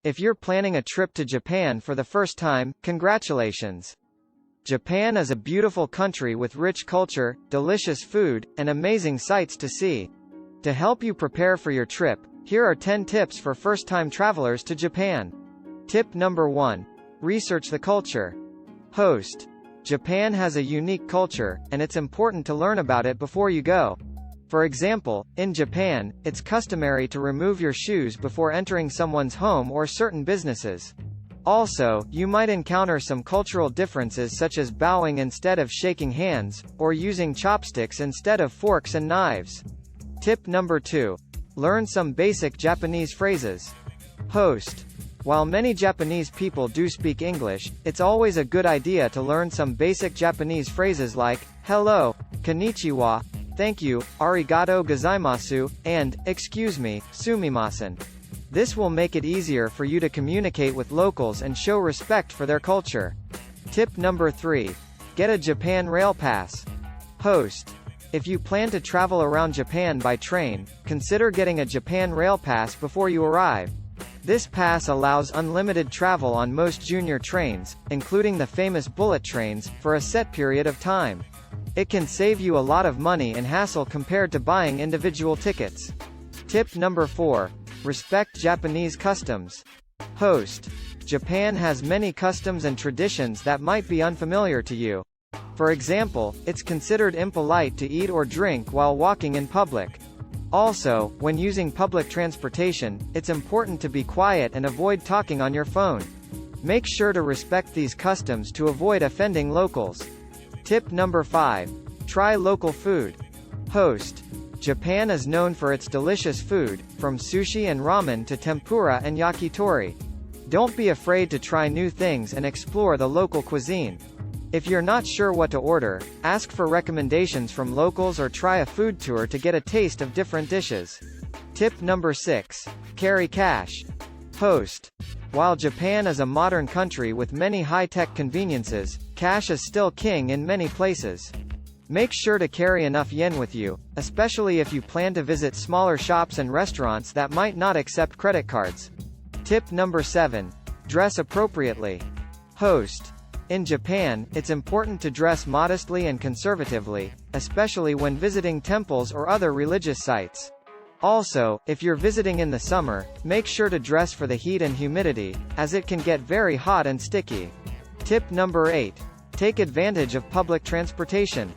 If you're planning a trip to Japan for the first time, congratulations! Japan is a beautiful country with rich culture, delicious food, and amazing sights to see. To help you prepare for your trip, here are 10 tips for first-time travelers to Japan. Tip number 1. Research the culture. Host. Japan has a unique culture, and it's important to learn about it before you go. For example, in Japan, it's customary to remove your shoes before entering someone's home or certain businesses. Also, you might encounter some cultural differences such as bowing instead of shaking hands, or using chopsticks instead of forks and knives. Tip number 2. Learn some basic Japanese phrases. Host. While many Japanese people do speak English, it's always a good idea to learn some basic Japanese phrases like, hello, konnichiwa, thank you, arigatou gozaimasu, and, excuse me, sumimasen. This will make it easier for you to communicate with locals and show respect for their culture. Tip number 3. Get a Japan Rail Pass. Host. If you plan to travel around Japan by train, consider getting a Japan Rail Pass before you arrive. This pass allows unlimited travel on most junior trains, including the famous bullet trains, for a set period of time. It can save you a lot of money and hassle compared to buying individual tickets. Tip number 4. Respect Japanese customs. Host. Japan has many customs and traditions that might be unfamiliar to you. For example, it's considered impolite to eat or drink while walking in public. Also, when using public transportation, it's important to be quiet and avoid talking on your phone. Make sure to respect these customs to avoid offending locals. Tip number 5. Try local food. Host. Japan is known for its delicious food, from sushi and ramen to tempura and yakitori. Don't be afraid to try new things and explore the local cuisine. If you're not sure what to order, ask for recommendations from locals or try a food tour to get a taste of different dishes. Tip number 6. Carry cash. Host. While Japan is a modern country with many high-tech conveniences, cash is still king in many places. Make sure to carry enough yen with you, especially if you plan to visit smaller shops and restaurants that might not accept credit cards. Tip number 7. Dress appropriately. Host. In Japan, it's important to dress modestly and conservatively, especially when visiting temples or other religious sites. Also, if you're visiting in the summer, make sure to dress for the heat and humidity, as it can get very hot and sticky. Tip number 8. Take advantage of public transportation.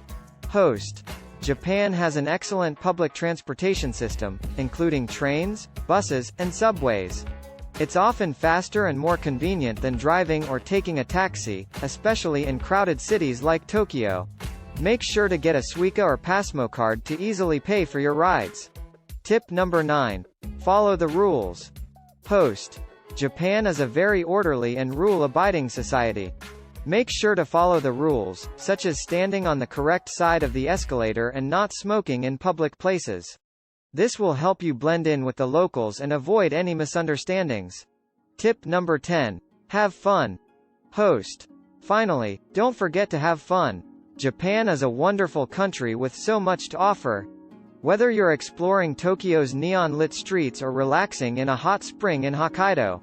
Host. Japan has an excellent public transportation system, including trains, buses, and subways. It's often faster and more convenient than driving or taking a taxi, especially in crowded cities like Tokyo. Make sure to get a Suica or Passmo card to easily pay for your rides. Tip number 9. Follow the rules. Host. Japan is a very orderly and rule-abiding society. Make sure to follow the rules, such as standing on the correct side of the escalator and not smoking in public places. This will help you blend in with the locals and avoid any misunderstandings. Tip number 10. Have fun. Host. Finally, don't forget to have fun. Japan is a wonderful country with so much to offer. Whether you're exploring Tokyo's neon-lit streets or relaxing in a hot spring in Hokkaido,